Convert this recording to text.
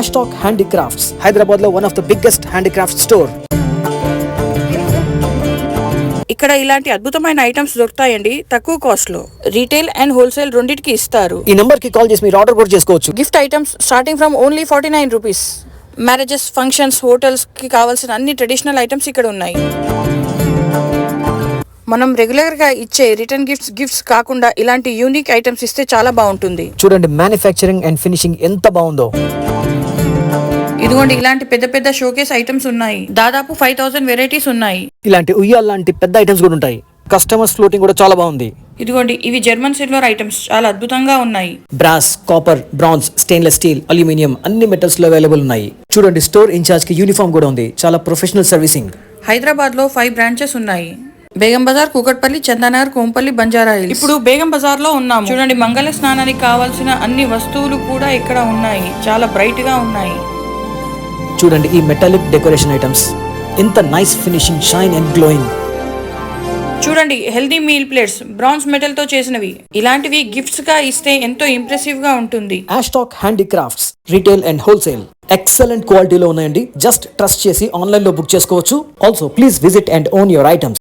Ashtok Handicrafts, Hyderabad lo one of the biggest handicraft store. ఇక్కడ ఇలాంటి అద్భుతమైన items దొరుకుతాయండి తక్కువ కాస్ట్ లో. రీటైల్ అండ్ హోల్సేల్ రెండింటికి ఇస్తారు. ఈ నంబర్ కి కాల్ చేసి మీరు ఆర్డర్ కూడా చేసుకోవచ్చు. Gift items starting from only 49 rupees. Marriages, functions, hotels కి కావాల్సిన అన్ని ట్రెడిషనల్ ఐటమ్స్ ఇక్కడ ఉన్నాయి. మనం రెగ్యులర్ గా ఇచ్చే రిటర్న్ గిఫ్ట్స్ కాకుండా ఇలాంటి యూనిక్ ఐటమ్స్ ఇస్తే చాలా బాగుంటుంది. చూడండి మ్యానుఫ్యాక్చరింగ్ అండ్ ఫినిషింగ్ ఎంత బాగుందో. ఇదిగోండి ఇలాంటి పెద్ద పెద్ద షోకేస్ ఐటమ్స్ ఉన్నాయి. దాదాపు 5000 వెరైటీస్ ఉన్నాయి. ఇలాంటి ఉయ్యాల లాంటి పెద్ద ఐటమ్స్ కూడా ఉంటాయి. కస్టమర్స్ ఫ్లోటింగ్ కూడా చాలా బాగుంది. ఇదిగోండి ఇవి జర్మన్ సిల్వర్ ఐటమ్స్ చాలా అద్భుతంగా ఉన్నాయి. Brass, copper, bronze, stainless steel, aluminium అన్ని మెటల్స్ లో అవైలబుల్ ఉన్నాయి. చూడండి స్టోర్ ఇన్ఛార్జ్ కి యూనిఫామ్ కూడా ఉంది. చాలా ప్రొఫెషనల్ సర్వీసింగ్. హైదరాబాద్ లో 5 బ్రాంచెస్ ఉన్నాయి. బేగం బజార్, కూకట్పల్లి, చందానగర్, కోంపల్లి, బంజారా హిల్స్. ఇప్పుడు బేగం బజార్ లో ఉన్నాము. చూడండి మంగళ స్నానానికి కావాల్సిన అన్ని వస్తువులు కూడా ఇక్కడ ఉన్నాయి. చాలా బ్రైట్ గా ఉన్నాయి. చూడండి ఈ మెటాలిక్ డెకరేషన్ ఐటమ్స్ ఎంత nice finishing, shine and glowing. చూడండి healthy meal plates bronze metal తో చేసినవి. ఇలాంటివి గిఫ్ట్స్ గా ఇస్తే ఎంతో ఇంప్రెసివ్ గా ఉంటుంది. Ashtok Handicrafts, retail and wholesale excellent క్వాలిటీలో ఉన్నాయండి. జస్ట్ ట్రస్ట్ చేసి ఆన్లైన్ లో బుక్ చేసుకోవచ్చు. Also please visit and own your items.